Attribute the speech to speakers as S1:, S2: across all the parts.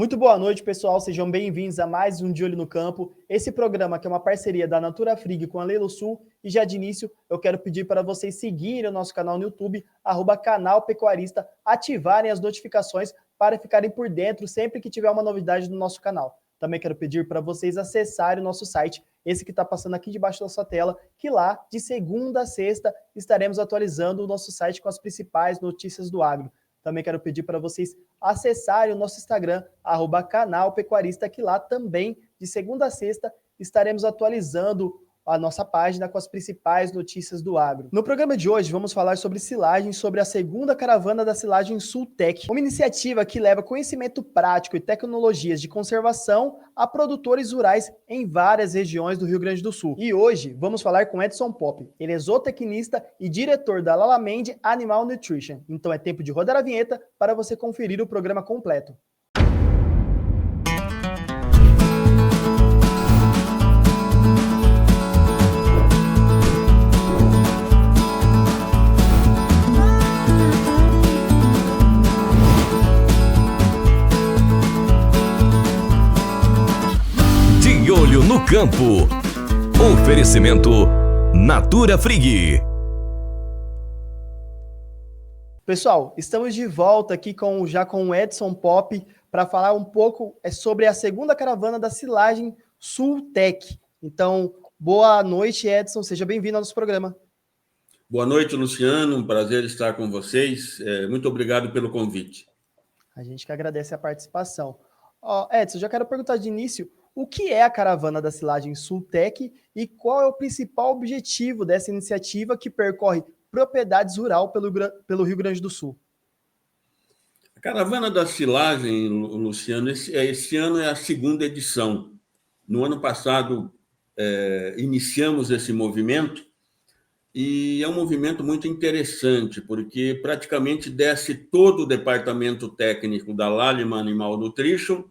S1: Muito boa noite, pessoal. Sejam bem-vindos a mais um De Olho no Campo. Esse programa que é uma parceria da Natura Frig com a Leilo Sul. E já de início, eu quero pedir para vocês seguirem o nosso canal no YouTube, @canal Pecuarista, ativarem as notificações para ficarem por dentro sempre que tiver uma novidade no nosso canal. Também quero pedir para vocês acessarem o nosso site, esse que está passando aqui debaixo da sua tela, que lá, de segunda a sexta, estaremos atualizando o nosso site com as principais notícias do agro. Também quero pedir para vocês acessarem o nosso Instagram, @canal Pecuarista, que lá também, de segunda a sexta, estaremos atualizando a nossa página com as principais notícias do agro. No programa de hoje, vamos falar sobre silagem, sobre a segunda caravana da silagem Sultec, uma iniciativa que leva conhecimento prático e tecnologias de conservação a produtores rurais em várias regiões do Rio Grande do Sul. E hoje, vamos falar com Edson Popp. Ele é zootecnista e diretor da Lalamente Animal Nutrition. Então é tempo de rodar a vinheta para você conferir o programa completo.
S2: No campo. Oferecimento Natura Frig.
S1: Pessoal, estamos de volta aqui com o Edson Popp para falar um pouco sobre a segunda caravana da silagem Sultec. Então, boa noite, Edson. Seja bem-vindo ao nosso programa.
S3: Boa noite, Luciano. Um prazer estar com vocês. Muito obrigado pelo convite.
S1: A gente que agradece a participação. Edson, já quero perguntar de início, o que é a caravana da silagem Sultec e qual é o principal objetivo dessa iniciativa que percorre propriedades rurais pelo Rio Grande do Sul?
S3: A caravana da silagem, Luciano, esse ano é a segunda edição. No ano passado, iniciamos esse movimento e é um movimento muito interessante, porque praticamente desce todo o departamento técnico da Laliment Animal Nutrition,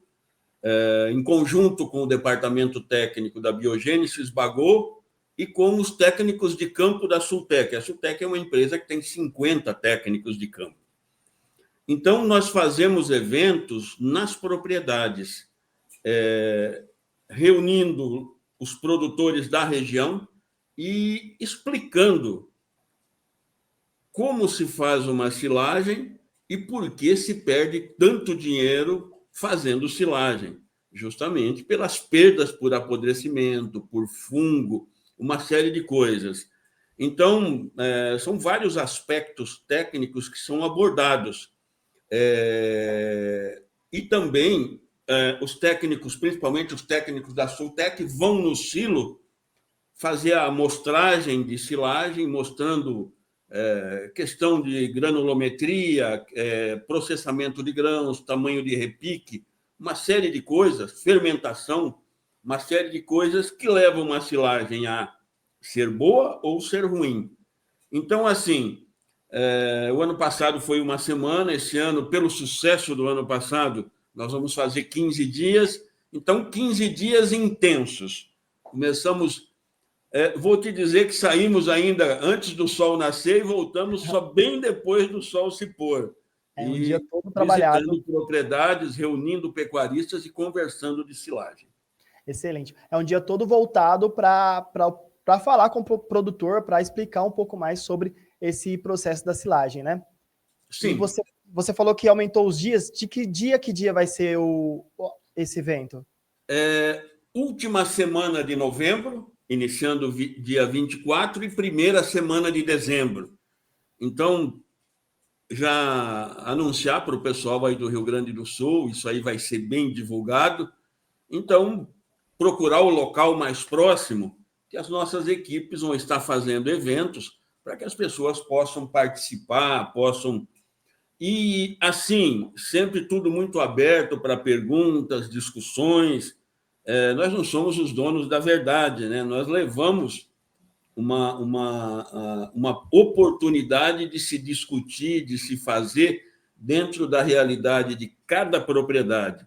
S3: em conjunto com o departamento técnico da Biogênesis Bagô e com os técnicos de campo da Sultec. A Sultec é uma empresa que tem 50 técnicos de campo. Então, nós fazemos eventos nas propriedades, reunindo os produtores da região e explicando como se faz uma silagem e por que se perde tanto dinheiro fazendo silagem, justamente pelas perdas por apodrecimento, por fungo, uma série de coisas. Então, são vários aspectos técnicos que são abordados. E também os técnicos, principalmente os técnicos da Sultec, vão no silo fazer a amostragem de silagem, mostrando questão de granulometria, processamento de grãos, tamanho de repique, uma série de coisas, fermentação, uma série de coisas que levam uma silagem a ser boa ou ser ruim. Então, assim, o ano passado foi uma semana, esse ano, pelo sucesso do ano passado, nós vamos fazer 15 dias, então 15 dias intensos. Começamos... vou te dizer que saímos ainda antes do sol nascer e voltamos só bem depois do sol se pôr.
S1: Um dia todo trabalhado.
S3: Visitando propriedades, reunindo pecuaristas e conversando de silagem.
S1: Excelente. É um dia todo voltado para falar com o produtor, para explicar um pouco mais sobre esse processo da silagem, né?
S3: Sim.
S1: E você falou que aumentou os dias. De que dia vai ser esse evento?
S3: Última semana de novembro, iniciando dia 24, e primeira semana de dezembro. Então, já anunciar para o pessoal aí do Rio Grande do Sul, isso aí vai ser bem divulgado. Então, procurar o local mais próximo, que as nossas equipes vão estar fazendo eventos para que as pessoas possam participar, possam... E, assim, sempre tudo muito aberto para perguntas, discussões. Nós não somos os donos da verdade, né? Nós levamos uma oportunidade de se discutir, de se fazer dentro da realidade de cada propriedade.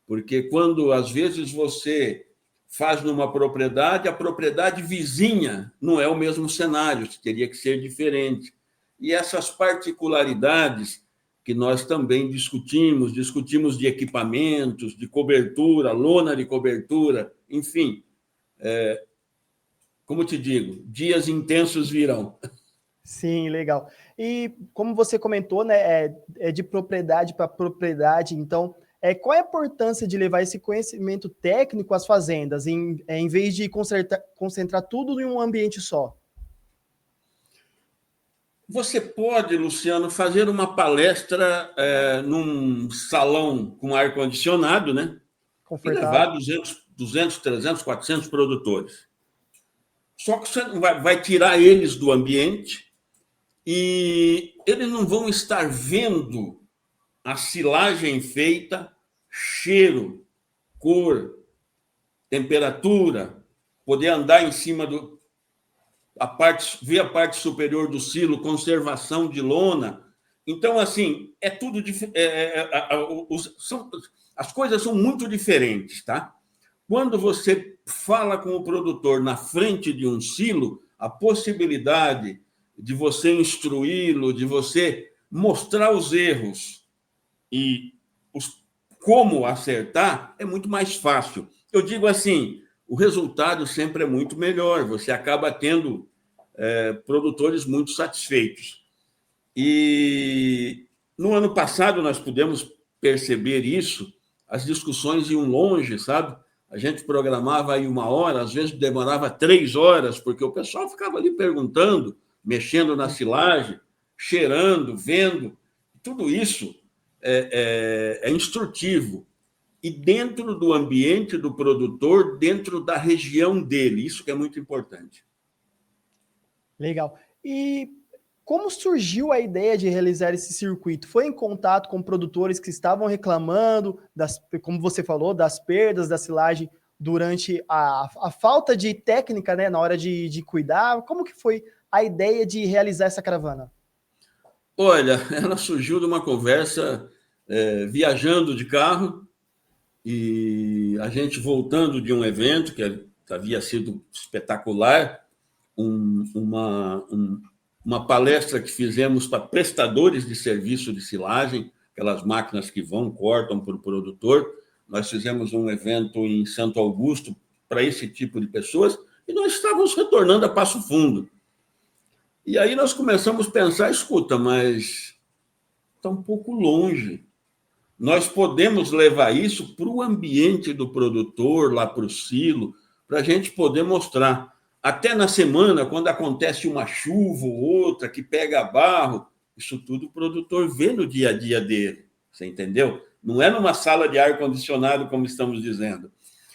S3: Porque quando, às vezes, você faz numa propriedade, a propriedade vizinha não é o mesmo cenário, teria que ser diferente. E essas particularidades que nós também discutimos de equipamentos, de cobertura, lona de cobertura, enfim. Como te digo, dias intensos virão.
S1: Sim, legal. E como você comentou, né, é de propriedade para propriedade, então, qual é a importância de levar esse conhecimento técnico às fazendas, em vez de concentrar tudo em um ambiente só?
S3: Você pode, Luciano, fazer uma palestra num salão com ar-condicionado, né? E levar
S1: Confortável.
S3: 200, 300, 400 produtores. Só que você vai tirar eles do ambiente e eles não vão estar vendo a silagem feita, cheiro, cor, temperatura, poder andar em cima ver a parte superior do silo, conservação de lona. Então, assim, é tudo as coisas são muito diferentes, tá? Quando você fala com o produtor na frente de um silo, a possibilidade de você instruí-lo, de você mostrar os erros e como acertar, é muito mais fácil. Eu digo assim, o resultado sempre é muito melhor, você acaba tendo produtores muito satisfeitos. E no ano passado nós pudemos perceber isso, as discussões iam longe, sabe? A gente programava aí 1 hora, às vezes demorava 3 horas, porque o pessoal ficava ali perguntando, mexendo na silagem, cheirando, vendo. Tudo isso é instrutivo. E dentro do ambiente do produtor, dentro da região dele. Isso que é muito importante.
S1: Legal. E como surgiu a ideia de realizar esse circuito? Foi em contato com produtores que estavam reclamando, como você falou, das perdas da silagem durante a falta de técnica, né, na hora de cuidar? Como que foi a ideia de realizar essa caravana?
S3: Olha, ela surgiu de uma conversa viajando de carro e a gente voltando de um evento que havia sido espetacular, uma palestra que fizemos para prestadores de serviço de silagem, aquelas máquinas que cortam para o produtor. Nós fizemos um evento em Santo Augusto para esse tipo de pessoas e nós estávamos retornando a Passo Fundo. E aí nós começamos a pensar, escuta, mas está um pouco longe. Nós podemos levar isso para o ambiente do produtor, lá para o silo, para a gente poder mostrar. Até na semana, quando acontece uma chuva ou outra que pega barro, isso tudo o produtor vê no dia a dia dele, você entendeu? Não é numa sala de ar-condicionado, como estamos dizendo.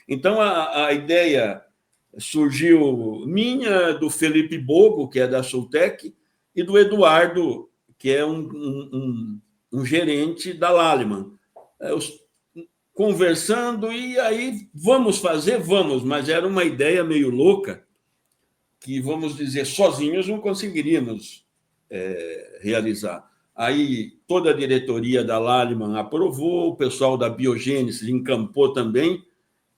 S3: Então, a ideia surgiu minha, do Felipe Bogo, que é da Sultec, e do Eduardo, que é um gerente da Lallemand. Conversando, e aí, vamos fazer? Vamos, mas era uma ideia meio louca, que, vamos dizer, sozinhos não conseguiríamos realizar. Aí toda a diretoria da Lallemand aprovou, o pessoal da Biogênesis encampou também,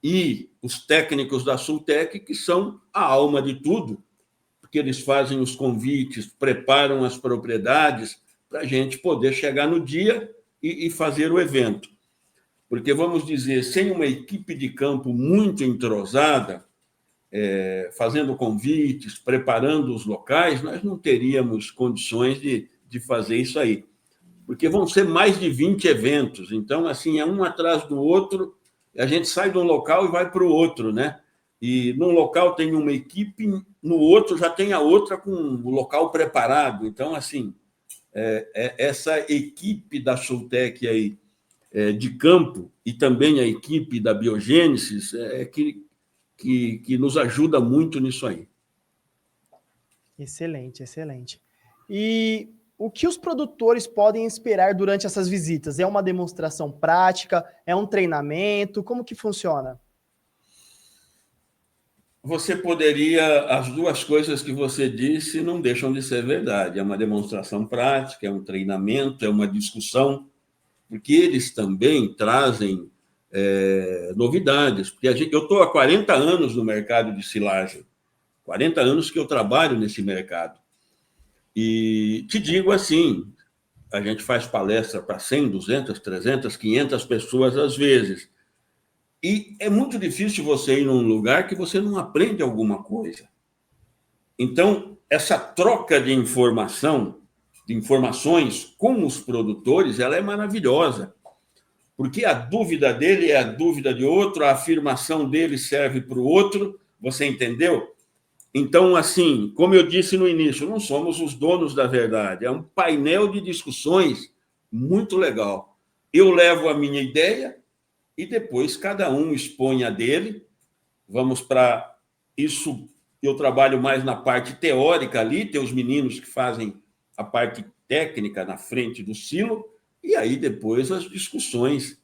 S3: e os técnicos da Sultec, que são a alma de tudo, porque eles fazem os convites, preparam as propriedades para a gente poder chegar no dia e fazer o evento. Porque, vamos dizer, sem uma equipe de campo muito entrosada, fazendo convites, preparando os locais, nós não teríamos condições de fazer isso aí. Porque vão ser mais de 20 eventos. Então, assim, é um atrás do outro, a gente sai de um local e vai para o outro, né? E num local tem uma equipe, no outro já tem a outra com o local preparado. Então, assim, essa equipe da Sultec aí, de campo, e também a equipe da Biogênesis, que nos ajuda muito nisso aí.
S1: Excelente, excelente. E o que os produtores podem esperar durante essas visitas? É uma demonstração prática? É um treinamento? Como que funciona?
S3: Você poderia... As duas coisas que você disse não deixam de ser verdade. É uma demonstração prática, é um treinamento, é uma discussão, porque eles também trazem novidades. Porque eu estou há 40 anos no mercado de silagem, 40 anos que eu trabalho nesse mercado. E te digo assim, a gente faz palestra para 100, 200, 300, 500 pessoas às vezes. E é muito difícil você ir num lugar que você não aprende alguma coisa. Então, essa troca de informações com os produtores, ela é maravilhosa, porque a dúvida dele é a dúvida de outro, a afirmação dele serve para o outro, você entendeu? Então, assim, como eu disse no início, não somos os donos da verdade, é um painel de discussões muito legal. Eu levo a minha ideia e depois cada um expõe a dele. Vamos para isso, eu trabalho mais na parte teórica ali, tem os meninos que fazem a parte técnica na frente do silo, e aí depois as discussões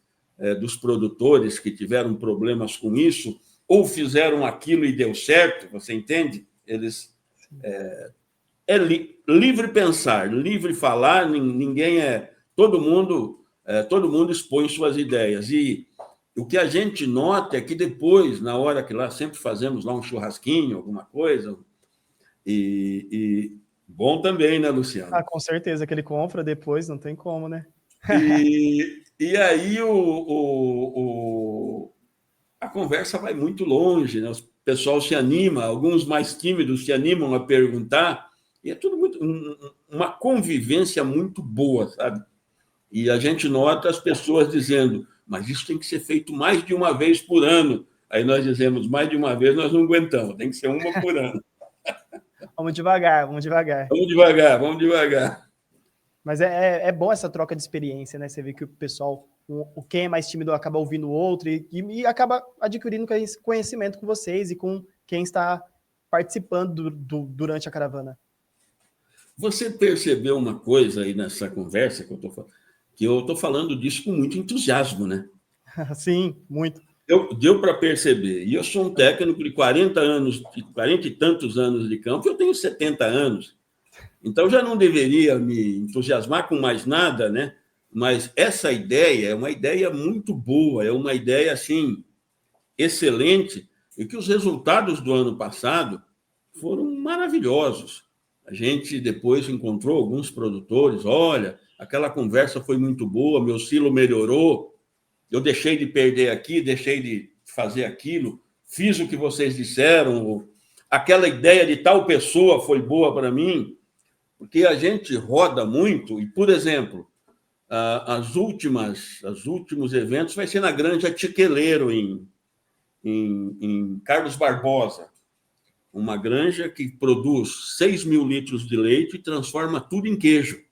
S3: dos produtores que tiveram problemas com isso, ou fizeram aquilo e deu certo, você entende? Eles livre pensar, livre falar, ninguém todo mundo expõe suas ideias. E o que a gente nota é que depois, na hora que lá sempre fazemos lá um churrasquinho, alguma coisa, e bom também, né, Luciano?
S1: Ah, com certeza, que ele compra depois, não tem como, né?
S3: E aí a conversa vai muito longe, né? O pessoal se anima, alguns mais tímidos se animam a perguntar, e é tudo uma convivência muito boa, sabe? E a gente nota as pessoas dizendo, mas isso tem que ser feito mais de uma vez por ano. Aí nós dizemos, mais de uma vez nós não aguentamos, tem que ser uma por ano.
S1: Vamos devagar, vamos devagar.
S3: Vamos devagar, vamos devagar.
S1: Mas é bom essa troca de experiência, né? Você vê que o pessoal, quem é mais tímido acaba ouvindo o outro e acaba adquirindo conhecimento com vocês e com quem está participando durante a caravana. Você percebeu uma coisa aí nessa conversa que eu estou falando disso com muito entusiasmo, né? Sim, muito. Deu para perceber. E eu sou um técnico de 40 e tantos anos de campo, eu tenho 70 anos. Então, já não deveria me entusiasmar com mais nada, né? Mas essa ideia é uma ideia muito boa, é uma ideia, assim, excelente, e que os resultados do ano passado foram maravilhosos. A gente depois encontrou alguns produtores, olha, aquela conversa foi muito boa, meu silo melhorou, eu deixei de perder aqui, deixei de fazer aquilo, fiz o que vocês disseram, aquela ideia de tal pessoa foi boa para mim, porque a gente roda muito, e, por exemplo, os últimos eventos vai ser na Granja Tiqueleiro, em Carlos Barbosa, uma granja que produz 6 mil litros de leite e transforma tudo em queijo.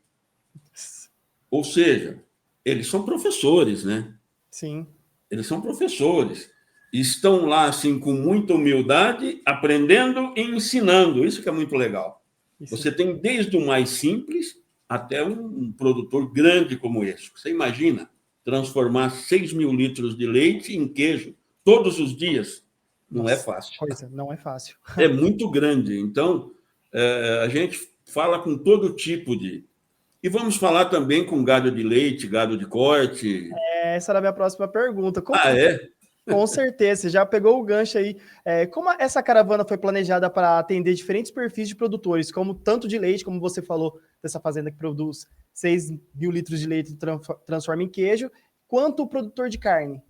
S1: Ou seja, eles são professores, né? Sim. Eles são professores. Estão lá, assim, com muita humildade, aprendendo e ensinando. Isso que é muito legal. Você tem desde o mais simples até um produtor grande como esse. Você imagina transformar 6 mil litros de leite em queijo todos os dias? Não é fácil. Não é fácil. É muito grande. Então, a gente fala com todo tipo de... E vamos falar também com gado de leite, gado de corte. Essa era a minha próxima pergunta. É? Com certeza, você já pegou o gancho aí. Como essa caravana foi planejada para atender diferentes perfis de produtores, como tanto de leite, como você falou, dessa fazenda que produz 6 mil litros de leite e transforma em queijo, quanto o produtor de carne?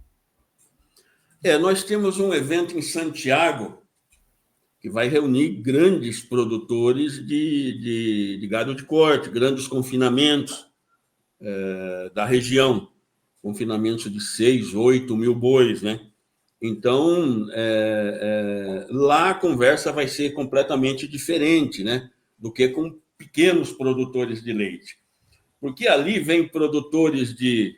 S1: Nós temos um evento em Santiago que vai reunir grandes produtores de gado de corte, grandes confinamentos da região, confinamentos de 6, 8 mil bois, né? Então, lá a conversa vai ser completamente diferente, né, do que com pequenos produtores de leite. Porque ali vem produtores de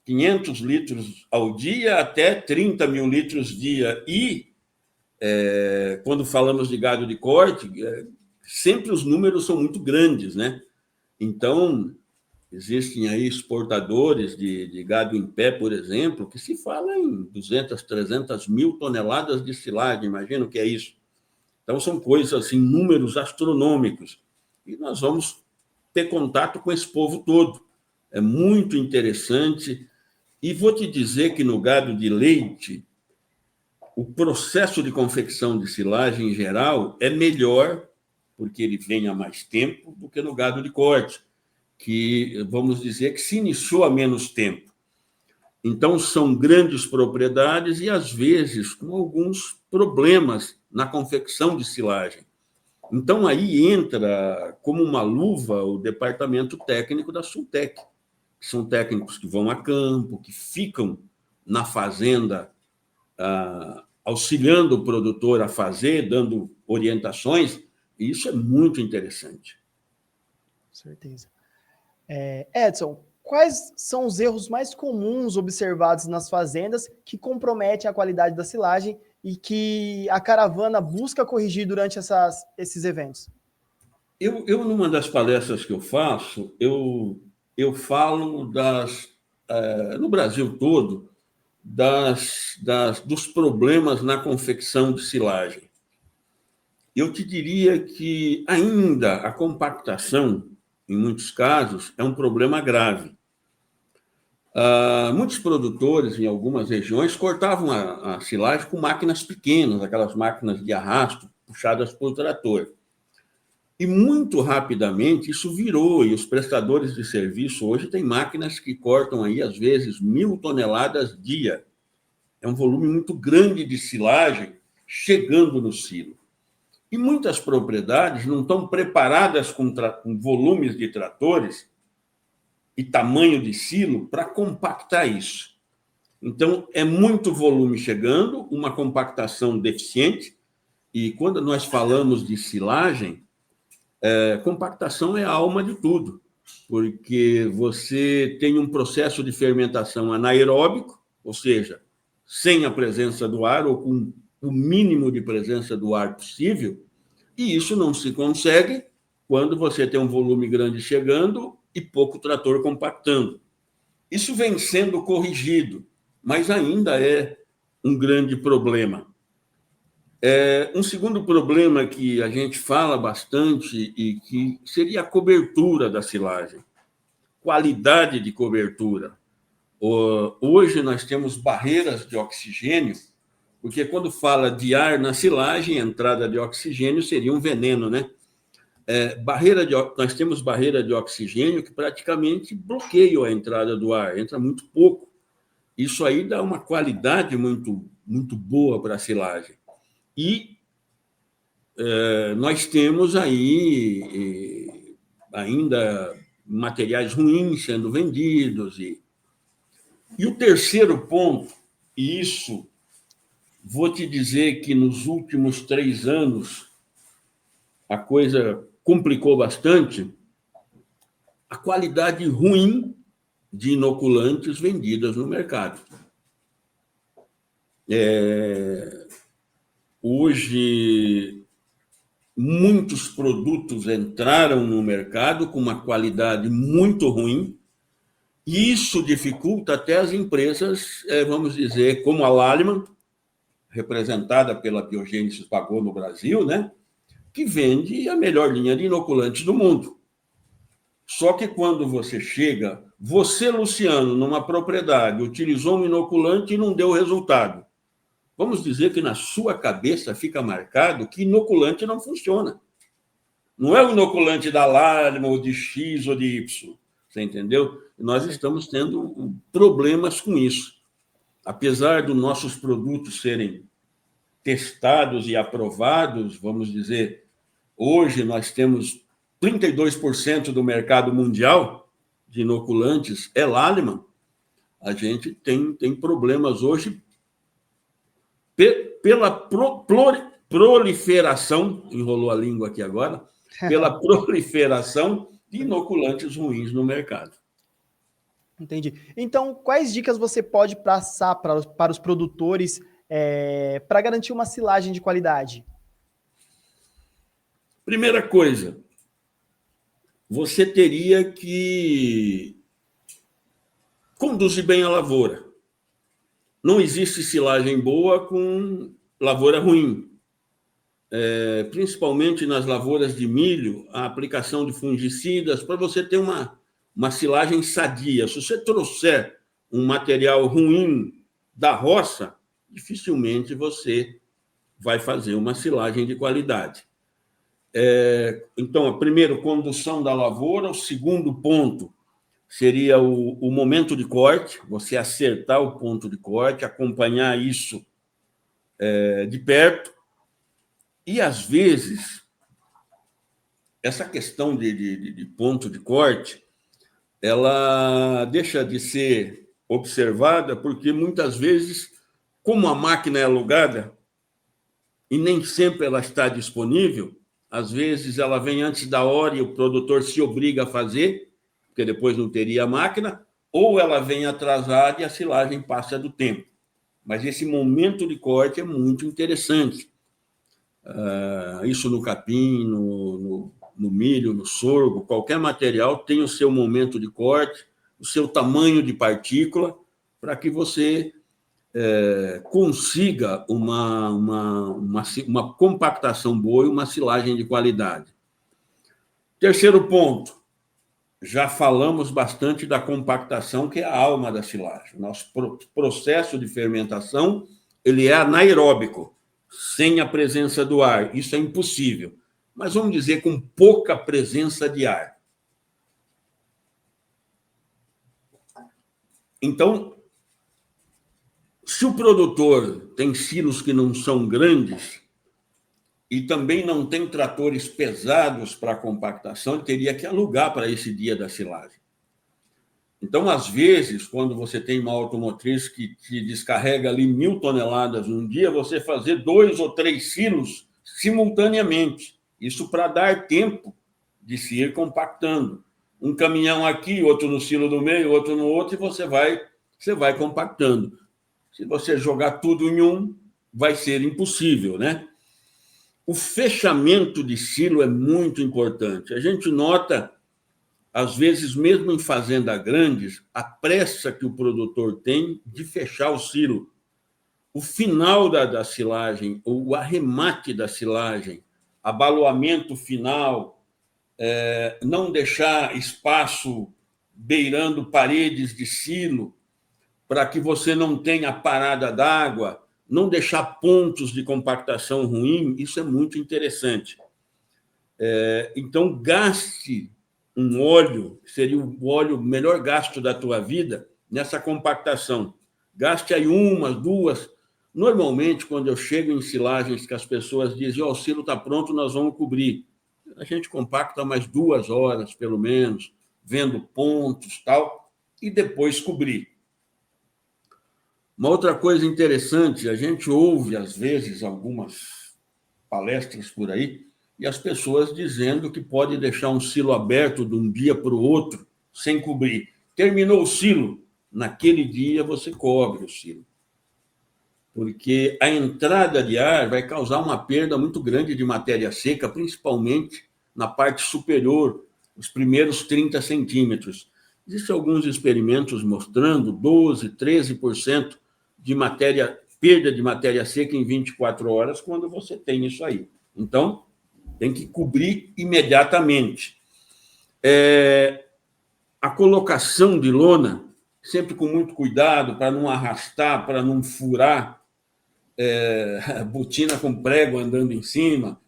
S1: 500 litros ao dia até 30 mil litros dia. E, quando falamos de gado de corte, sempre os números são muito grandes, né? Então, existem aí exportadores de gado em pé, por exemplo, que se fala em 200, 300 mil toneladas de silagem, imagina o que é isso. Então, são coisas, assim, números astronômicos. E nós vamos ter contato com esse povo todo. É muito interessante. E vou te dizer que no gado de leite, o processo de confecção de silagem, em geral, é melhor, porque ele vem há mais tempo, do que no gado de corte.
S3: que, vamos dizer, que se iniciou há menos tempo. Então, são grandes propriedades e, às vezes, com alguns problemas na confecção de silagem. Então, aí entra como uma luva o departamento técnico da Sultec, que são técnicos que vão a campo, que ficam na fazenda, auxiliando o produtor a fazer, dando orientações, e isso é muito interessante.
S1: Com certeza. Edson, quais são os erros mais comuns observados nas fazendas que comprometem a qualidade da silagem e que a caravana busca corrigir durante esses eventos?
S3: Eu, numa das palestras que eu faço, eu falo no Brasil todo, dos problemas na confecção de silagem. Eu te diria que ainda a compactação, em muitos casos, é um problema grave. Muitos produtores, em algumas regiões, cortavam a silagem com máquinas pequenas, aquelas máquinas de arrasto puxadas por trator. E muito rapidamente isso virou, e os prestadores de serviço hoje têm máquinas que cortam aí, às vezes, 1.000 toneladas dia. É um volume muito grande de silagem chegando no silo. E muitas propriedades não estão preparadas com volumes de tratores e tamanho de silo para compactar isso. Então, é muito volume chegando, uma compactação deficiente, e quando nós falamos de silagem, compactação é a alma de tudo, porque você tem um processo de fermentação anaeróbico, ou seja, sem a presença do ar ou com o mínimo de presença do ar possível, e isso não se consegue quando você tem um volume grande chegando e pouco trator compactando. Isso vem sendo corrigido, mas ainda é um grande problema. Um segundo problema que a gente fala bastante e que seria a cobertura da silagem, qualidade de cobertura. Hoje nós temos barreiras de oxigênio, porque quando fala de ar na silagem, a entrada de oxigênio seria um veneno, né? Nós temos barreira de oxigênio que praticamente bloqueiam a entrada do ar, entra muito pouco. Isso aí dá uma qualidade muito, muito boa para a silagem. E nós temos aí ainda materiais ruins sendo vendidos. E o terceiro ponto, e isso vou te dizer que nos últimos 3 anos a coisa complicou bastante, a qualidade ruim de inoculantes vendidas no mercado. Hoje, muitos produtos entraram no mercado com uma qualidade muito ruim, e isso dificulta até as empresas, vamos dizer, como a Lallemand, representada pela Biogênesis Pagou no Brasil, né, que vende a melhor linha de inoculantes do mundo. Só que quando você, Luciano, numa propriedade, utilizou um inoculante e não deu resultado, vamos dizer que na sua cabeça fica marcado que inoculante não funciona. Não é o inoculante da Lallemand, ou de X, ou de Y. Você entendeu? Nós estamos tendo problemas com isso. Apesar dos nossos produtos serem testados e aprovados, vamos dizer, hoje nós temos 32% do mercado mundial de inoculantes é Lallemand, a gente tem problemas hoje pela proliferação, enrolou a língua aqui agora, pela proliferação de inoculantes ruins no mercado.
S1: Entendi. Então, quais dicas você pode passar para os produtores para garantir uma silagem de qualidade?
S3: Primeira coisa, você teria que conduzir bem a lavoura. Não existe silagem boa com lavoura ruim. Principalmente nas lavouras de milho, a aplicação de fungicidas, para você ter uma silagem sadia. Se você trouxer um material ruim da roça, dificilmente você vai fazer uma silagem de qualidade. Então, primeiro, condução da lavoura. O segundo ponto seria o momento de corte, você acertar o ponto de corte, acompanhar isso de perto. E, às vezes, essa questão de ponto de corte, ela deixa de ser observada porque, muitas vezes, como a máquina é alugada e nem sempre ela está disponível, às vezes ela vem antes da hora e o produtor se obriga a fazer, porque depois não teria a máquina, ou ela vem atrasada e a silagem passa do tempo. Mas esse momento de corte é muito interessante. Isso no capim, no milho, no sorgo, qualquer material tem o seu momento de corte, o seu tamanho de partícula, para que você consiga uma compactação boa e uma silagem de qualidade. Terceiro ponto, já falamos bastante da compactação, que é a alma da silagem. O nosso processo de fermentação ele é anaeróbico, sem a presença do ar. Isso é impossível. Mas vamos dizer com pouca presença de ar. Então, se o produtor tem silos que não são grandes e também não tem tratores pesados para compactação, ele teria que alugar para esse dia da silagem. Então, às vezes, quando você tem uma automotriz que te descarrega ali 1.000 toneladas num dia, você fazer 2 ou 3 silos simultaneamente. Isso para dar tempo de se ir compactando. Um caminhão aqui, outro no silo do meio, outro no outro, e você vai compactando. Se você jogar tudo em um, vai ser impossível, né? O fechamento de silo é muito importante. A gente nota, às vezes, mesmo em fazendas grandes, a pressa que o produtor tem de fechar o silo. O final da silagem, o arremate da silagem, abaloamento final, não deixar espaço beirando paredes de silo, para que você não tenha parada d'água, não deixar pontos de compactação ruim, isso é muito interessante. Então, gaste um óleo, que seria o óleo melhor gasto da tua vida, nessa compactação. Gaste aí 1, 2. Normalmente, quando eu chego em silagens que as pessoas dizem, o silo está pronto, nós vamos cobrir. A gente compacta mais 2 horas, pelo menos, vendo pontos, tal, e depois cobrir. Uma outra coisa interessante, a gente ouve, às vezes, algumas palestras por aí, e as pessoas dizendo que pode deixar um silo aberto de um dia para o outro, sem cobrir. Terminou o silo, naquele dia você cobre o silo. Porque a entrada de ar vai causar uma perda muito grande de matéria seca, principalmente na parte superior, os primeiros 30 centímetros. Existem alguns experimentos mostrando 12%, 13% de perda de matéria seca em 24 horas quando você tem isso aí. Então, tem que cobrir imediatamente. A colocação de lona, sempre com muito cuidado, para não arrastar, para não furar, botina com prego andando em cima.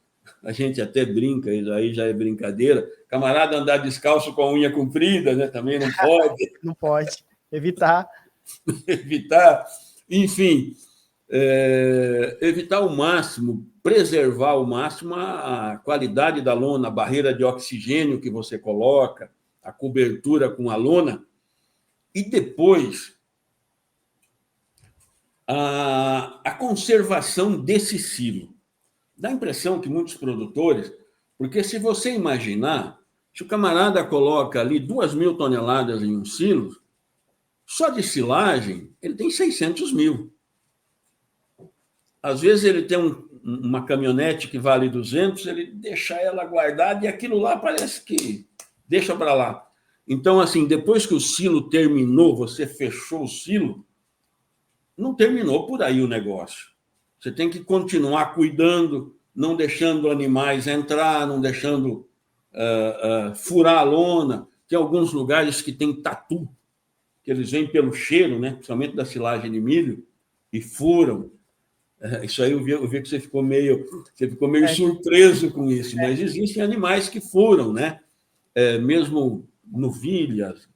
S3: A gente até brinca, isso aí já é brincadeira. Camarada andar descalço com a unha comprida, né? Também não pode.
S1: Não pode. Evitar.
S3: Enfim, evitar ao máximo, preservar ao máximo a qualidade da lona, a barreira de oxigênio que você coloca, a cobertura com a lona, e depois a conservação desse silo. Dá a impressão que muitos produtores, porque se você imaginar, se o camarada coloca ali 2.000 toneladas em um silo, só de silagem, ele tem 600 mil. Às vezes ele tem uma caminhonete que vale 200, ele deixa ela guardada e aquilo lá parece que deixa para lá. Então, assim, depois que o silo terminou, você fechou o silo, não terminou por aí o negócio. Você tem que continuar cuidando, não deixando animais entrar, não deixando furar a lona. Tem alguns lugares que tem tatu, que eles vêm pelo cheiro, né? Principalmente da silagem de milho, e furam. Isso aí eu vi que você ficou meio surpreso com isso, mas existem animais que furam, né? Mesmo novilhas,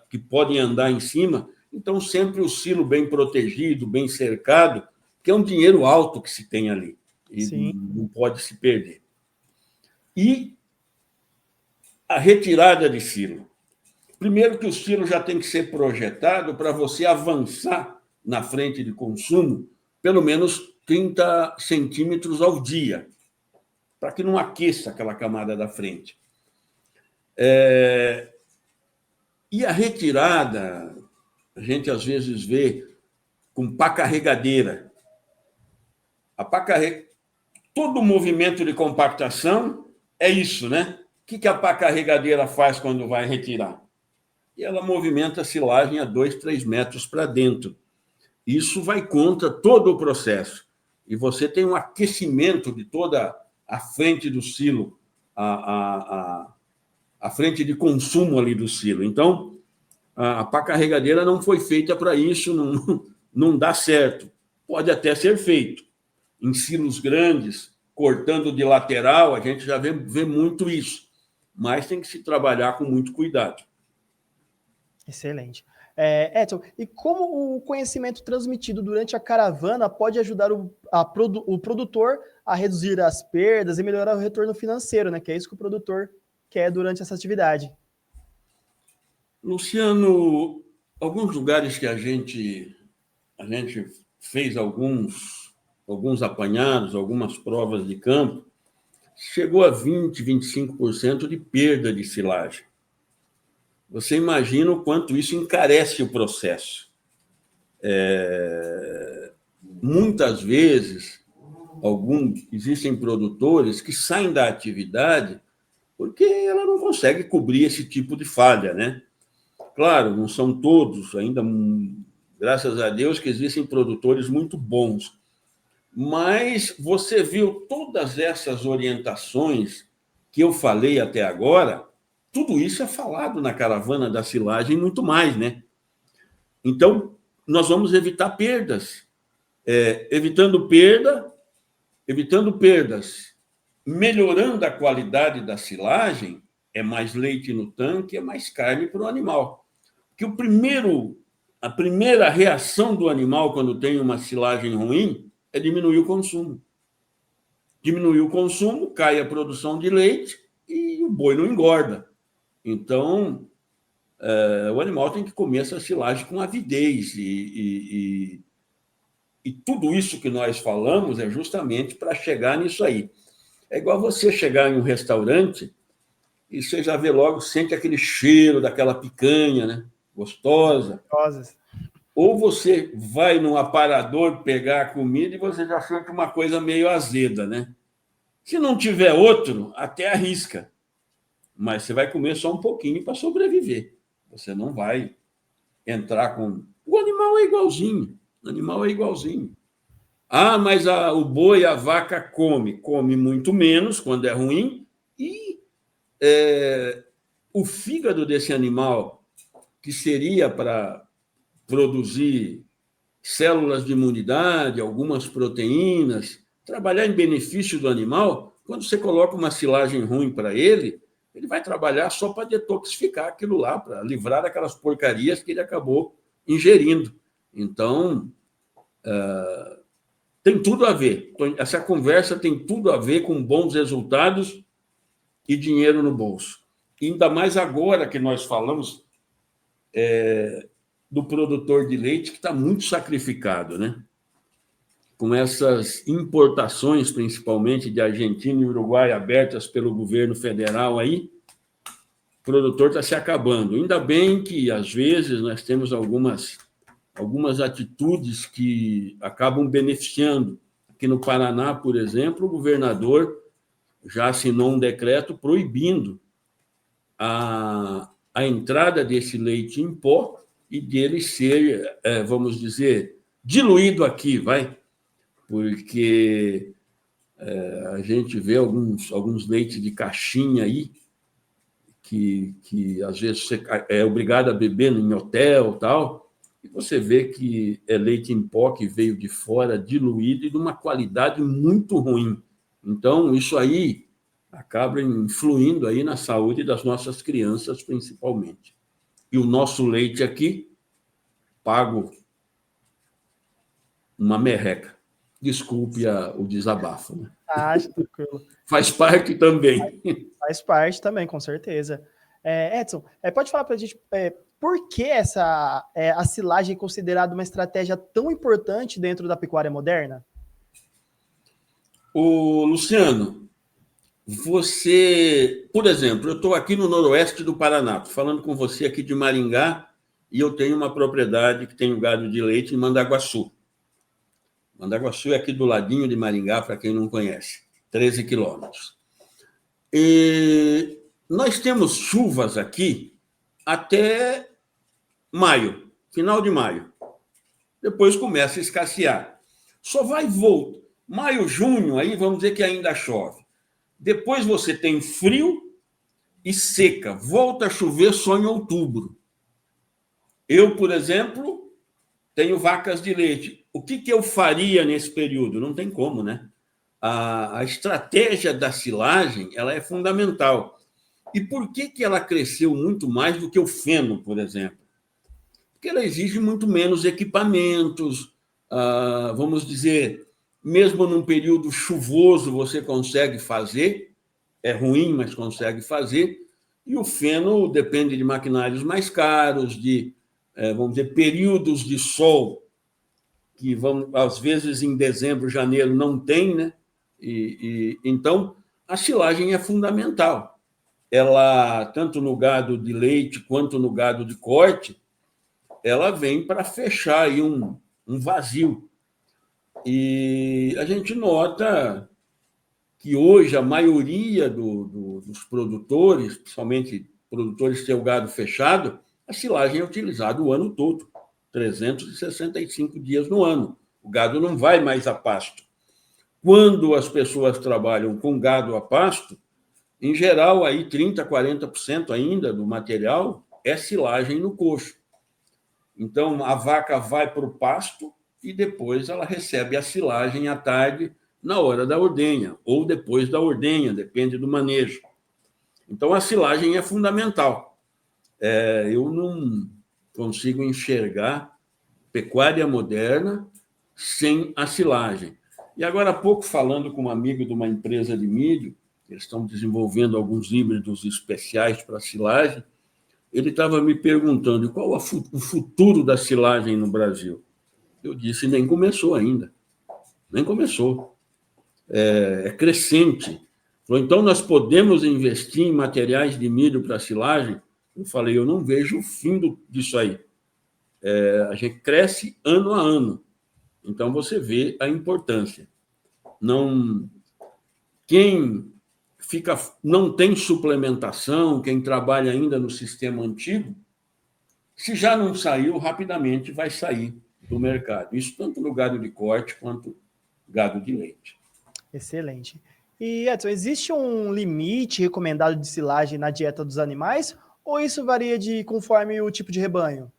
S3: que podem andar em cima, então sempre o silo bem protegido, bem cercado, que é um dinheiro alto que se tem ali, e
S1: Sim.
S3: não pode se perder. E a retirada de silo. Primeiro que o silo já tem que ser projetado para você avançar na frente de consumo pelo menos 30 centímetros ao dia, para que não aqueça aquela camada da frente. E a retirada, a gente às vezes vê com pá carregadeira. Todo o movimento de compactação é isso, né? O que a pá carregadeira faz quando vai retirar? E ela movimenta a silagem a 2, 3 metros para dentro. Isso vai contra todo o processo. E você tem um aquecimento de toda a frente do silo, a frente de consumo ali do silo. Então, a pá carregadeira não foi feita para isso, não dá certo. Pode até ser feito. Em silos grandes, cortando de lateral, a gente já vê muito isso. Mas tem que se trabalhar com muito cuidado.
S1: Excelente. Edson, e como o conhecimento transmitido durante a caravana pode ajudar o produtor a reduzir as perdas e melhorar o retorno financeiro, né? Que é isso que o produtor quer durante essa atividade.
S3: Luciano, alguns lugares que a gente fez alguns apanhados, algumas provas de campo, chegou a 20%, 25% de perda de silagem. Você imagina o quanto isso encarece o processo. Muitas vezes, existem produtores que saem da atividade porque ela não consegue cobrir esse tipo de falha, né? Claro, não são todos, ainda, graças a Deus, que existem produtores muito bons. Mas você viu todas essas orientações que eu falei até agora, tudo isso é falado na caravana da silagem e muito mais, né? Então, nós vamos evitar perdas. Evitando perdas, melhorando a qualidade da silagem, é mais leite no tanque, é mais carne para o animal. Porque a primeira reação do animal quando tem uma silagem ruim é diminuir o consumo. Diminuir o consumo, cai a produção de leite e o boi não engorda. Então, o animal tem que comer essa silagem com avidez. E tudo isso que nós falamos é justamente para chegar nisso aí. É igual você chegar em um restaurante e você já vê logo, sente aquele cheiro daquela picanha, né? Gostosa. Ou você vai num aparador pegar a comida e você já sente uma coisa meio azeda, né? Se não tiver outro, até arrisca. Mas você vai comer só um pouquinho para sobreviver. Você não vai entrar com... O animal é igualzinho. Ah, mas o boi, a vaca come muito menos quando é ruim, e o fígado desse animal, que seria para produzir células de imunidade, algumas proteínas, trabalhar em benefício do animal, quando você coloca uma silagem ruim para ele vai trabalhar só para detoxificar aquilo lá, para livrar daquelas porcarias que ele acabou ingerindo. Então, tem tudo a ver. Essa conversa tem tudo a ver com bons resultados e dinheiro no bolso. E ainda mais agora que nós falamos do produtor de leite, que está muito sacrificado, né? Com essas importações, principalmente de Argentina e Uruguai, abertas pelo governo federal aí, o produtor está se acabando. Ainda bem que, às vezes, nós temos algumas atitudes que acabam beneficiando. Aqui no Paraná, por exemplo, o governador já assinou um decreto proibindo a entrada desse leite em pó e dele ser, vamos dizer, diluído aqui, porque a gente vê alguns leites de caixinha aí que às vezes você é obrigado a beber em hotel, tal, e você vê que é leite em pó que veio de fora, diluído e de uma qualidade muito ruim. Então, isso aí acaba influindo aí na saúde das nossas crianças, principalmente. E o nosso leite aqui, pago uma merreca. Desculpe o desabafo. Né?
S1: Tranquilo.
S3: Faz parte também.
S1: Faz parte também, com certeza. Edson, pode falar para a gente por que a silagem é considerada uma estratégia tão importante dentro da pecuária moderna?
S3: Luciano, você, por exemplo, eu estou aqui no noroeste do Paraná, estou falando com você aqui de Maringá, e eu tenho uma propriedade que tem um gado de leite em Mandaguaçu. Mandaguaçu é aqui do ladinho de Maringá, para quem não conhece, 13 quilômetros. E nós temos chuvas aqui até maio, final de maio. Depois começa a escassear. Só vai voltar. Maio, junho, aí vamos dizer que ainda chove. Depois você tem frio e seca. Volta a chover só em outubro. Eu, por exemplo, tenho vacas de leite. O que eu faria nesse período? Não tem como, né? A estratégia da silagem ela é fundamental. E por que ela cresceu muito mais do que o feno, por exemplo? Porque ela exige muito menos equipamentos, vamos dizer, mesmo num período chuvoso você consegue fazer, é ruim, mas consegue fazer, e o feno depende de maquinários mais caros, de, vamos dizer, períodos de sol, que vão, às vezes em dezembro, janeiro não tem, né? Então, a silagem é fundamental. Ela, tanto no gado de leite quanto no gado de corte, ela vem para fechar aí um vazio. E a gente nota que hoje a maioria dos produtores, principalmente produtores que têm o gado fechado, a silagem é utilizada o ano todo, 365 dias no ano. O gado não vai mais a pasto. Quando as pessoas trabalham com gado a pasto, em geral, aí 30%, 40% ainda do material é silagem no coxo. Então, a vaca vai para o pasto e depois ela recebe a silagem à tarde, na hora da ordenha, ou depois da ordenha, depende do manejo. Então, a silagem é fundamental. Eu não consigo enxergar pecuária moderna sem a silagem. E agora há pouco, falando com um amigo de uma empresa de milho, eles estão desenvolvendo alguns híbridos especiais para silagem, ele estava me perguntando qual o futuro da silagem no Brasil. Eu disse, nem começou ainda. Nem começou. É crescente. Então, nós podemos investir em materiais de milho para silagem? Eu falei, eu não vejo o fim disso aí. A gente cresce ano a ano. Então, você vê a importância. Quem não tem suplementação, quem trabalha ainda no sistema antigo, se já não saiu, rapidamente vai sair do mercado. Isso tanto no gado de corte quanto gado de leite.
S1: Excelente. E, Edson, existe um limite recomendado de silagem na dieta dos animais ou isso varia conforme o tipo de rebanho?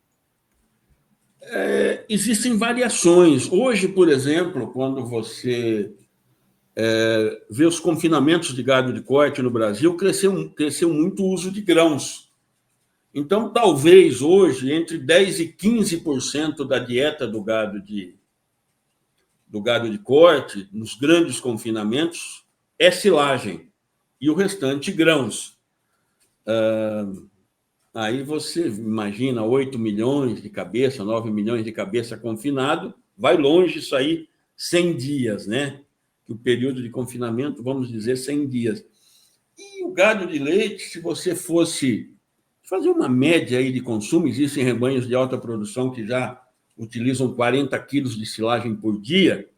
S3: Existem variações. Hoje, por exemplo, quando você vê os confinamentos de gado de corte no Brasil, cresceu muito o uso de grãos. Então, talvez hoje, entre 10% e 15% da dieta do gado de corte, nos grandes confinamentos, é silagem, e o restante grãos. Aí você imagina 8 milhões de cabeça, 9 milhões de cabeça confinado, vai longe isso aí, 100 dias, né? O período de confinamento, vamos dizer, 100 dias. E o gado de leite, se você fosse fazer uma média aí de consumo, existem rebanhos de alta produção que já utilizam 40 quilos de silagem por dia,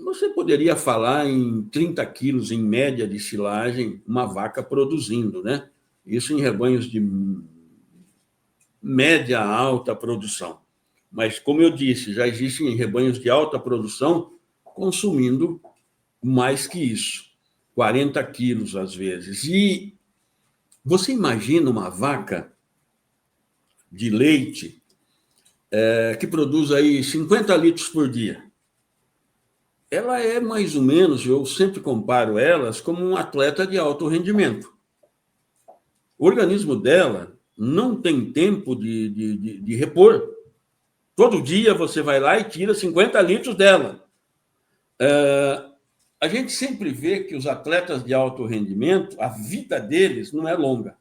S3: você poderia falar em 30 quilos, em média, de silagem, uma vaca produzindo, né? Isso em rebanhos de média a alta produção. Mas, como eu disse, já existem rebanhos de alta produção consumindo mais que isso, 40 quilos às vezes. E você imagina uma vaca de leite, que produz aí 50 litros por dia. Ela é mais ou menos, eu sempre comparo elas como um atleta de alto rendimento. O organismo dela não tem tempo de repor. Todo dia você vai lá e tira 50 litros dela. A gente sempre vê que os atletas de alto rendimento, a vida deles não é longa.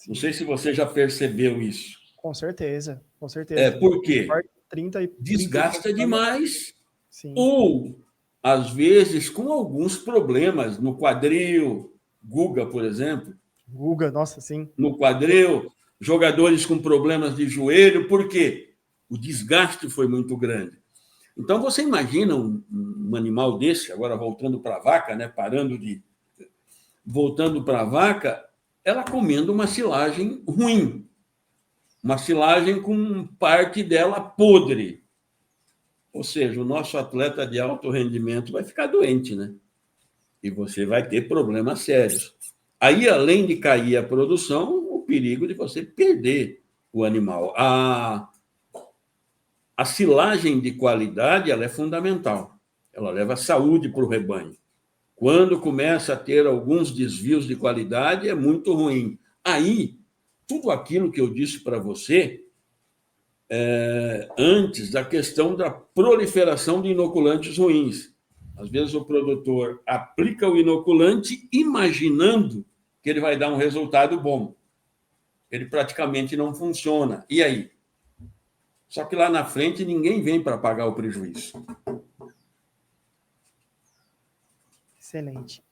S3: Não sei se você já percebeu isso.
S1: Com certeza, com certeza.
S3: Por quê?
S1: 30
S3: Desgasta demais.
S1: Sim.
S3: Ou, às vezes, com alguns problemas no quadril. Guga, por exemplo.
S1: Guga, nossa, sim.
S3: No quadril, jogadores com problemas de joelho. Por quê? O desgaste foi muito grande. Então, você imagina um animal desse, agora voltando para a vaca, né? Voltando para a vaca, ela comendo uma silagem ruim, uma silagem com parte dela podre. Ou seja, o nosso atleta de alto rendimento vai ficar doente, né? E você vai ter problemas sérios. Aí, além de cair a produção, o perigo de você perder o animal. A silagem de qualidade, ela é fundamental. Ela leva saúde para o rebanho. Quando começa a ter alguns desvios de qualidade, é muito ruim. Aí, tudo aquilo que eu disse para você, antes da questão da proliferação de inoculantes ruins. Às vezes o produtor aplica o inoculante imaginando que ele vai dar um resultado bom. Ele praticamente não funciona. E aí? Só que lá na frente ninguém vem para pagar o prejuízo.
S1: Excelente.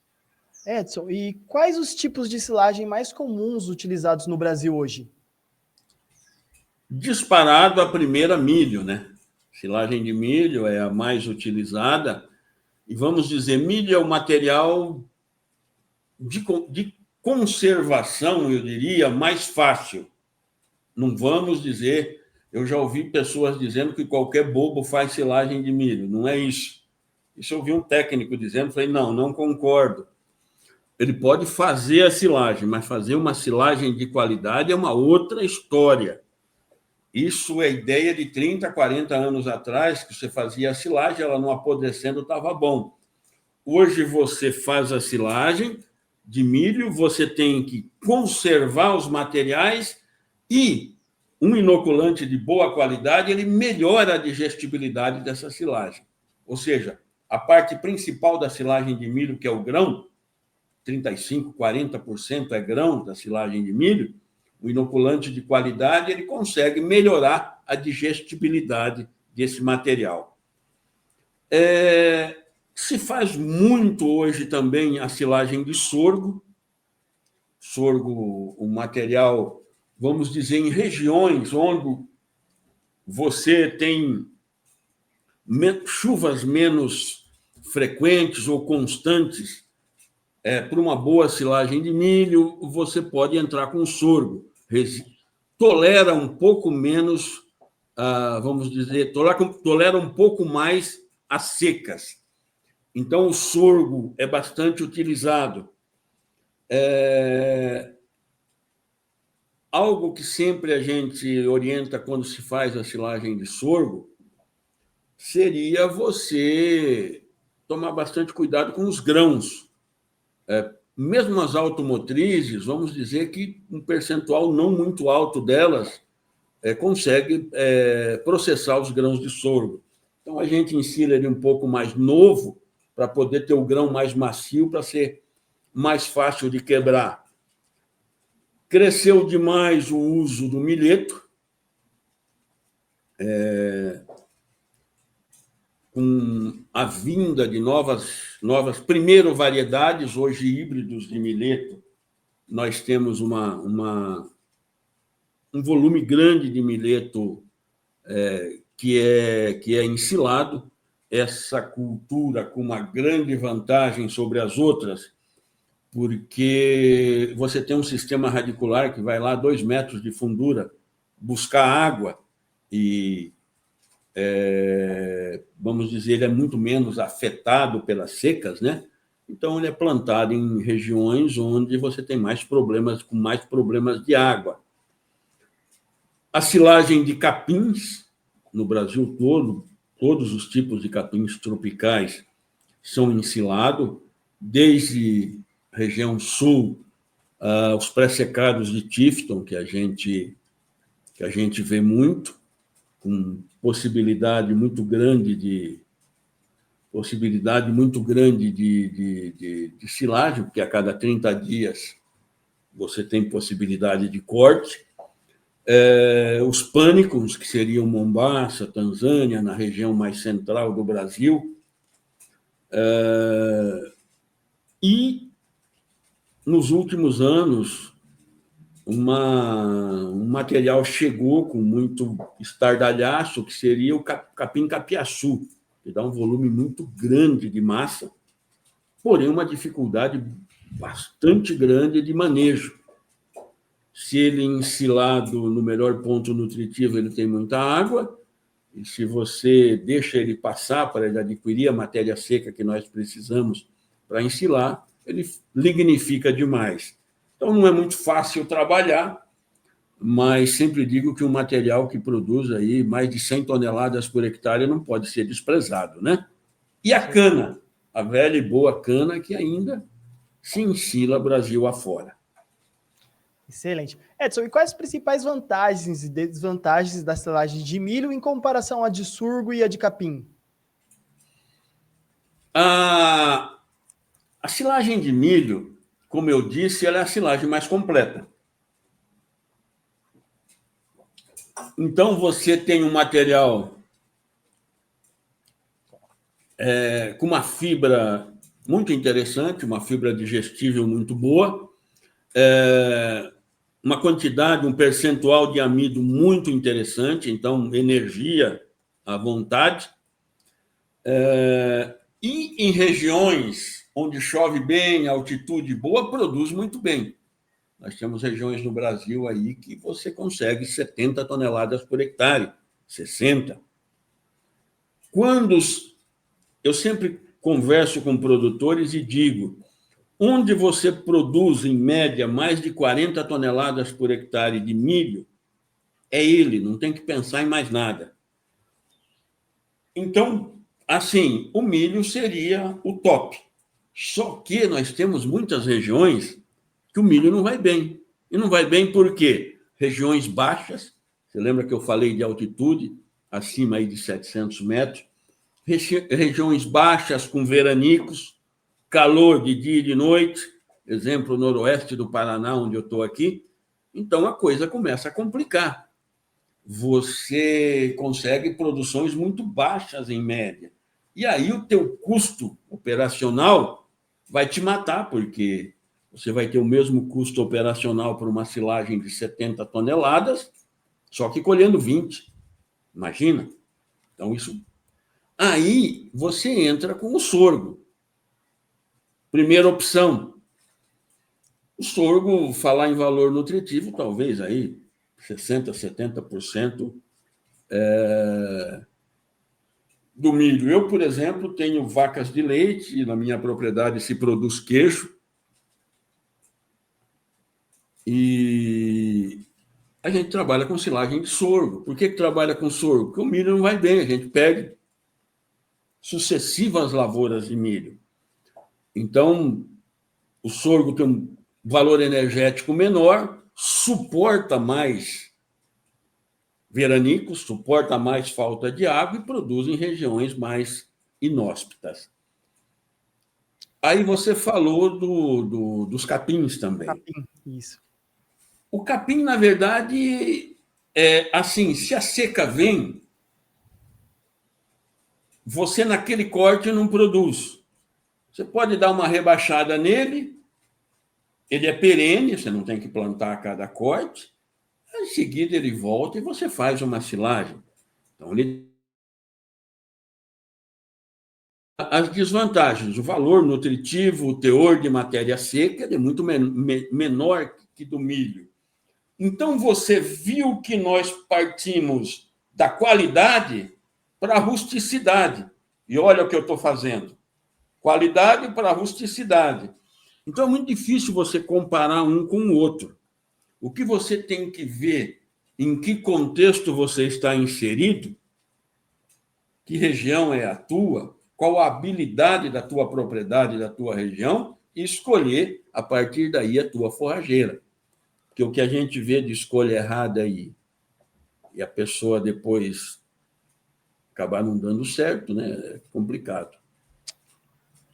S1: Edson, e quais os tipos de silagem mais comuns utilizados no Brasil hoje?
S3: Disparado a primeira, milho, né? Silagem de milho é a mais utilizada. E vamos dizer, milho é o material de conservação, eu diria, mais fácil. Não vamos dizer... Eu já ouvi pessoas dizendo que qualquer bobo faz silagem de milho. Não é isso. Isso eu ouvi um técnico dizendo, falei, não concordo. Ele pode fazer a silagem, mas fazer uma silagem de qualidade é uma outra história. Isso é ideia de 30, 40 anos atrás, que você fazia a silagem, ela não apodrecendo, estava bom. Hoje você faz a silagem de milho, você tem que conservar os materiais e um inoculante de boa qualidade, ele melhora a digestibilidade dessa silagem. Ou seja, a parte principal da silagem de milho, que é o grão, 35%, 40% é grão da silagem de milho, o inoculante de qualidade, ele consegue melhorar a digestibilidade desse material. Se faz muito hoje também a silagem de sorgo. Sorgo, um material... Vamos dizer, em regiões onde você tem chuvas menos frequentes ou constantes, para uma boa silagem de milho, você pode entrar com sorgo. Tolera um pouco menos, vamos dizer, tolera um pouco mais as secas. Então, o sorgo é bastante utilizado. Algo que sempre a gente orienta quando se faz a silagem de sorgo seria você tomar bastante cuidado com os grãos. Mesmo as automotrizes, vamos dizer que um percentual não muito alto delas consegue processar os grãos de sorgo. Então, a gente ensina ele um pouco mais novo para poder ter o grão mais macio, para ser mais fácil de quebrar. Cresceu demais o uso do milheto, com a vinda de novas primeiro, variedades, hoje híbridos de milheto. Nós temos um volume grande de milheto que é ensilado. Essa cultura com uma grande vantagem sobre as outras, porque você tem um sistema radicular que vai lá 2 metros de fundura buscar água e, vamos dizer, ele é muito menos afetado pelas secas, né? Então, ele é plantado em regiões onde você tem mais problemas, com mais problemas de água. A silagem de capins, no Brasil todo, todos os tipos de capins tropicais são ensilados, desde a região sul, os pré-secados de Tifton, que a gente vê muito, com possibilidade muito grande de silagem, porque a cada 30 dias você tem possibilidade de corte. Os pânicos, que seriam Mombasa, Tanzânia, na região mais central do Brasil. E, nos últimos anos, um material chegou com muito estardalhaço, que seria o capim-capiaçu, que dá um volume muito grande de massa, porém uma dificuldade bastante grande de manejo. Se ele ensilado no melhor ponto nutritivo, ele tem muita água, e se você deixa ele passar para ele adquirir a matéria seca que nós precisamos para ensilar, ele lignifica demais. Então, não é muito fácil trabalhar, mas sempre digo que um material que produz aí mais de 100 toneladas por hectare não pode ser desprezado, né? E a cana, a velha e boa cana que ainda se ensila Brasil afora.
S1: Excelente. Edson, e quais as principais vantagens e desvantagens da silagem de milho em comparação à de sorgo e à de capim?
S3: A silagem de milho, como eu disse, ela é a silagem mais completa. Então, você tem um material com uma fibra muito interessante, uma fibra digestível muito boa, uma quantidade, um percentual de amido muito interessante, então, energia à vontade. E em regiões onde chove bem, altitude boa, produz muito bem. Nós temos regiões no Brasil aí que você consegue 70 toneladas por hectare, 60. Eu sempre converso com produtores e digo, onde você produz, em média, mais de 40 toneladas por hectare de milho, é ele, não tem que pensar em mais nada. Então, assim, o milho seria o top. Só que nós temos muitas regiões que o milho não vai bem. E não vai bem por quê? Regiões baixas, você lembra que eu falei de altitude, acima aí de 700 metros, regiões baixas com veranicos, calor de dia e de noite, exemplo, noroeste do Paraná, onde eu estou aqui, então a coisa começa a complicar. Você consegue produções muito baixas em média. E aí o teu custo operacional vai te matar, porque você vai ter o mesmo custo operacional para uma silagem de 70 toneladas, só que colhendo 20. Imagina? Então, isso... Aí você entra com o sorgo. Primeira opção. O sorgo, falar em valor nutritivo, talvez aí 60%, 70% do milho. Eu, por exemplo, tenho vacas de leite e na minha propriedade se produz queijo. E a gente trabalha com silagem de sorgo. Por que trabalha com sorgo? Porque o milho não vai bem, a gente perde sucessivas lavouras de milho. Então, o sorgo tem um valor energético menor, suporta mais veranicos, suporta mais falta de água e produz em regiões mais inóspitas. Aí você falou dos capins também.
S1: Capim, isso.
S3: O capim, na verdade, assim, se a seca vem, você naquele corte não produz. Você pode dar uma rebaixada nele, ele é perene, você não tem que plantar a cada corte, em seguida ele volta e você faz uma silagem. Então, as desvantagens, o valor nutritivo, o teor de matéria seca é muito menor que do milho. Então, você viu que nós partimos da qualidade para a rusticidade. E olha o que eu estou fazendo. Qualidade para a rusticidade. Então, é muito difícil você comparar um com o outro. O que você tem que ver em que contexto você está inserido, que região é a tua, qual a habilidade da tua propriedade, da tua região, e escolher, a partir daí, a tua forrageira. Porque o que a gente vê de escolha errada aí, e a pessoa depois acabar não dando certo, né? É complicado.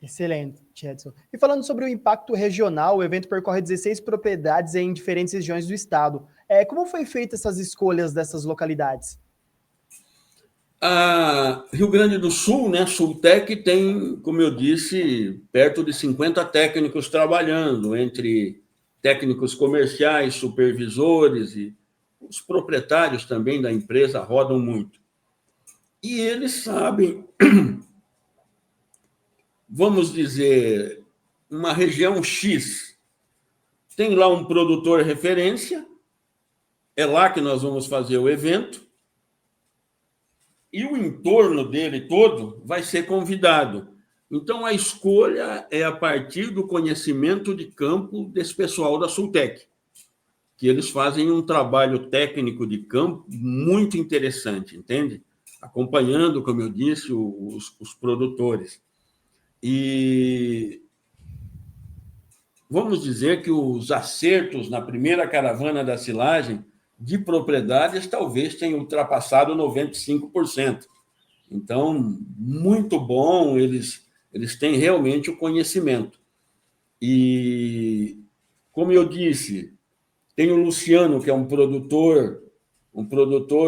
S1: Excelente, Edson. E falando sobre o impacto regional, o evento percorre 16 propriedades em diferentes regiões do estado. Como foi feita essas escolhas dessas localidades?
S3: A Rio Grande do Sul, né, Sultec, tem, como eu disse, perto de 50 técnicos trabalhando, entre técnicos comerciais, supervisores e os proprietários também da empresa rodam muito. E eles sabem, vamos dizer, uma região X, tem lá um produtor referência, é lá que nós vamos fazer o evento, e o entorno dele todo vai ser convidado. Então, a escolha é a partir do conhecimento de campo desse pessoal da Sultec, que eles fazem um trabalho técnico de campo muito interessante, entende? Acompanhando, como eu disse, os produtores. E vamos dizer que os acertos na primeira caravana da silagem de propriedades talvez tenham ultrapassado 95%. Então, muito bom, eles têm realmente o conhecimento. E, como eu disse, tem o Luciano, que é um produtor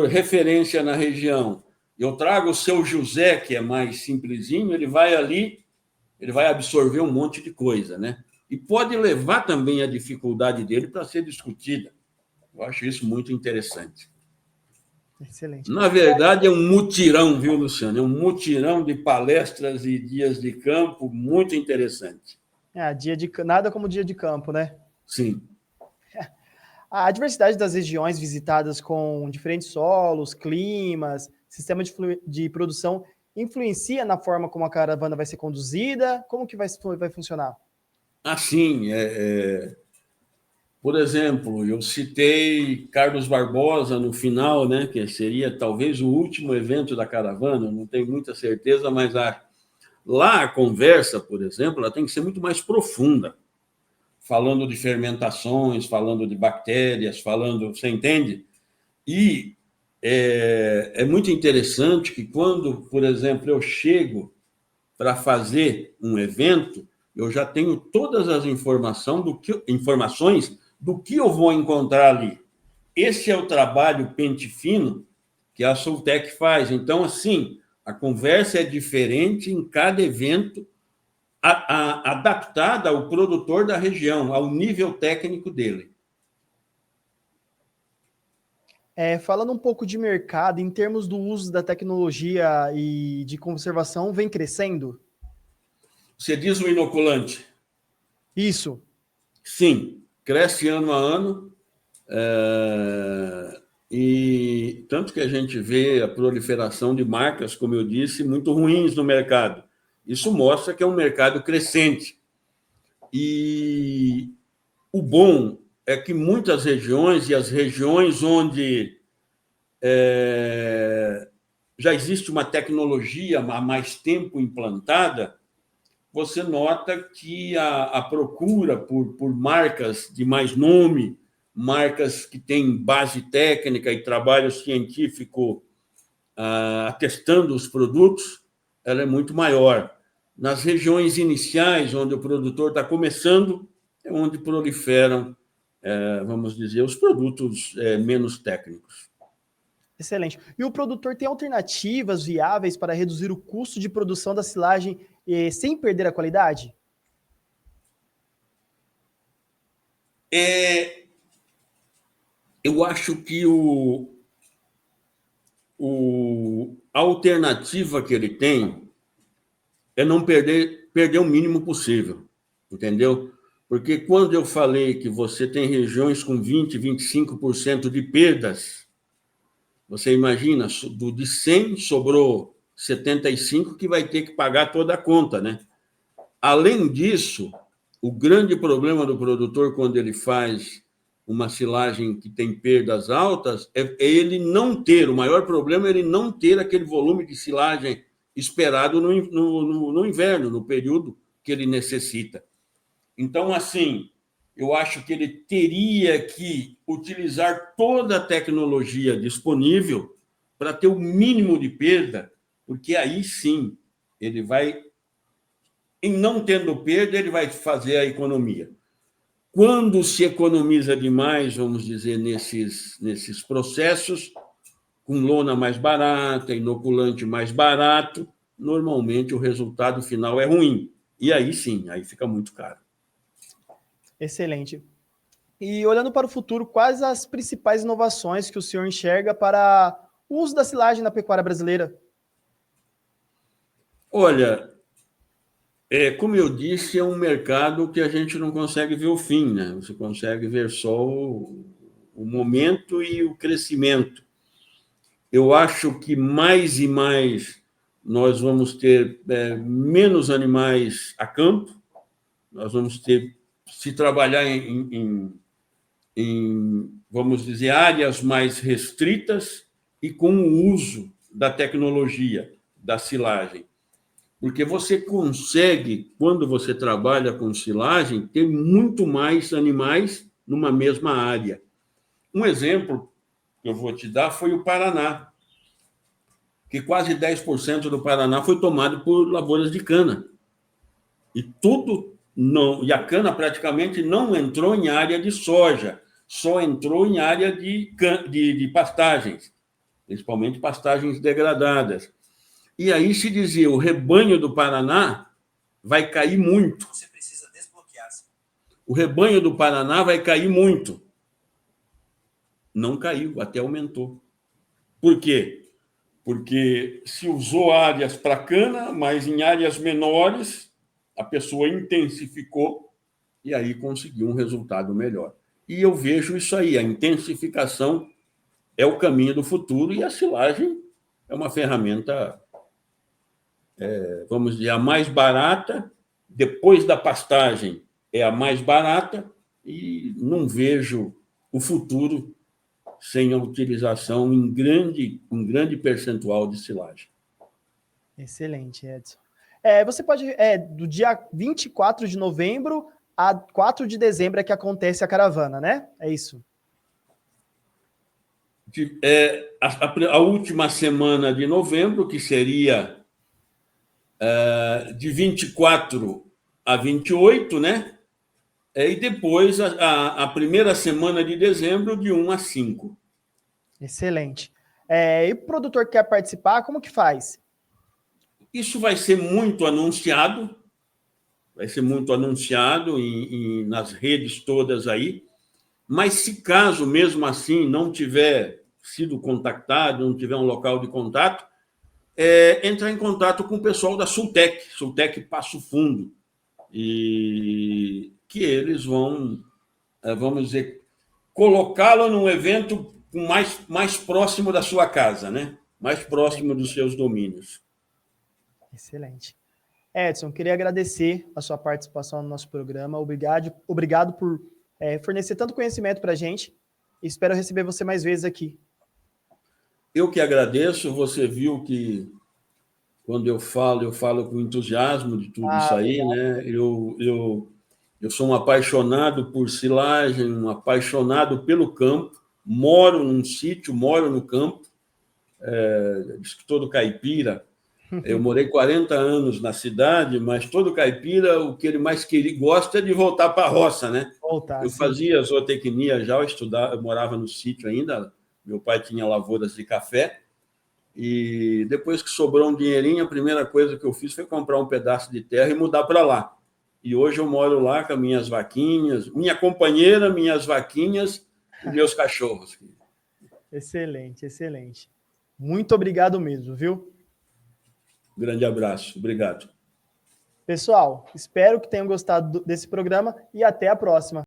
S3: referência na região. Eu trago o seu José, que é mais simplesinho, ele vai ali, ele vai absorver um monte de coisa, né? E pode levar também a dificuldade dele para ser discutida. Eu acho isso muito interessante.
S1: Excelente.
S3: Na verdade, é um mutirão, viu, Luciano? É um mutirão de palestras e dias de campo muito interessante.
S1: Nada como dia de campo, né?
S3: Sim.
S1: A diversidade das regiões visitadas com diferentes solos, climas, sistema de produção influencia na forma como a caravana vai ser conduzida? Como que vai funcionar?
S3: Assim, por exemplo, eu citei Carlos Barbosa no final, né, que seria talvez o último evento da caravana, não tenho muita certeza, mas lá a conversa, por exemplo, ela tem que ser muito mais profunda, falando de fermentações, falando de bactérias, você entende? E é muito interessante que quando, por exemplo, eu chego para fazer um evento, eu já tenho todas as informações do que eu vou encontrar ali. Esse é o trabalho pente fino que a Sultec faz. Então, assim, a conversa é diferente em cada evento, adaptada ao produtor da região, ao nível técnico dele.
S1: Falando um pouco de mercado, em termos do uso da tecnologia e de conservação, vem crescendo?
S3: Você diz o inoculante?
S1: Isso.
S3: Sim, cresce ano a ano, e tanto que a gente vê a proliferação de marcas, como eu disse, muito ruins no mercado. Isso mostra que é um mercado crescente. E o bom é que muitas regiões, e as regiões onde já existe uma tecnologia há mais tempo implantada, você nota que a procura por marcas de mais nome, marcas que têm base técnica e trabalho científico atestando os produtos, ela é muito maior. Nas regiões iniciais, onde o produtor está começando, é onde proliferam, vamos dizer, os produtos menos técnicos.
S1: Excelente. E o produtor tem alternativas viáveis para reduzir o custo de produção da silagem sem perder a qualidade?
S3: Eu acho que a alternativa que ele tem é não perder o mínimo possível, entendeu? Porque quando eu falei que você tem regiões com 20%, 25% de perdas, você imagina, de 100 sobrou 75 que vai ter que pagar toda a conta, né? Além disso, o grande problema do produtor quando ele faz uma silagem que tem perdas altas, é ele não ter, o maior problema é ele não ter aquele volume de silagem esperado no inverno, no período que ele necessita. Então, assim, eu acho que ele teria que utilizar toda a tecnologia disponível para ter o mínimo de perda, porque aí sim ele vai, em não tendo perda, ele vai fazer a economia. Quando se economiza demais, vamos dizer, nesses processos, com lona mais barata, inoculante mais barato, normalmente o resultado final é ruim. E aí sim, aí fica muito caro.
S1: Excelente. E olhando para o futuro, quais as principais inovações que o senhor enxerga para o uso da silagem na pecuária brasileira?
S3: Olha, como eu disse, é um mercado que a gente não consegue ver o fim, né? Você consegue ver só o momento e o crescimento. Eu acho que mais e mais nós vamos ter menos animais a campo, nós vamos ter, se trabalhar em, vamos dizer, áreas mais restritas e com o uso da tecnologia, da silagem. Porque você consegue, quando você trabalha com silagem, ter muito mais animais numa mesma área. Um exemplo que eu vou te dar foi o Paraná, que quase 10% do Paraná foi tomado por lavouras de cana. E e a cana praticamente não entrou em área de soja, só entrou em área de pastagens, principalmente pastagens degradadas. E aí se dizia, o rebanho do Paraná vai cair muito. Você precisa desbloquear-se. O rebanho do Paraná vai cair muito. Não caiu, até aumentou. Por quê? Porque se usou áreas para cana, mas em áreas menores, a pessoa intensificou e aí conseguiu um resultado melhor. E eu vejo isso aí, a intensificação é o caminho do futuro e a silagem é uma ferramenta, vamos dizer, a mais barata, depois da pastagem é a mais barata e não vejo o futuro sem a utilização em grande percentual de silagem.
S1: Excelente, Edson. Você pode, do dia 24 de novembro a 4 de dezembro é que acontece a caravana, né? É isso?
S3: A última semana de novembro, que seria de 24 a 28, né? E depois a primeira semana de dezembro, de 1 a 5.
S1: Excelente. E o produtor que quer participar, como que faz?
S3: Isso vai ser muito anunciado, nas redes todas aí, mas se caso mesmo assim não tiver sido contactado, não tiver um local de contato, entrar em contato com o pessoal da Sultec Passo Fundo, e que eles vão, vamos dizer, colocá-lo num evento mais próximo da sua casa, né? Mais próximo dos seus domínios.
S1: Excelente. Edson, queria agradecer a sua participação no nosso programa. Obrigado por fornecer tanto conhecimento para a gente. Espero receber você mais vezes aqui.
S3: Eu que agradeço. Você viu que quando eu falo com entusiasmo de tudo isso aí, né? Eu sou um apaixonado por silagem, um apaixonado pelo campo. Moro num sítio, moro no campo. Diz que todo caipira. Eu morei 40 anos na cidade, mas todo caipira, o que ele mais gosta é de voltar para a roça, né? Eu fazia zootecnia já, eu morava no sítio ainda, meu pai tinha lavouras de café, e depois que sobrou um dinheirinho, a primeira coisa que eu fiz foi comprar um pedaço de terra e mudar para lá. E hoje eu moro lá com as minhas vaquinhas, minha companheira, minhas vaquinhas e meus cachorros.
S1: Excelente, excelente. Muito obrigado mesmo, viu?
S3: Grande abraço, obrigado.
S1: Pessoal, espero que tenham gostado desse programa e até a próxima.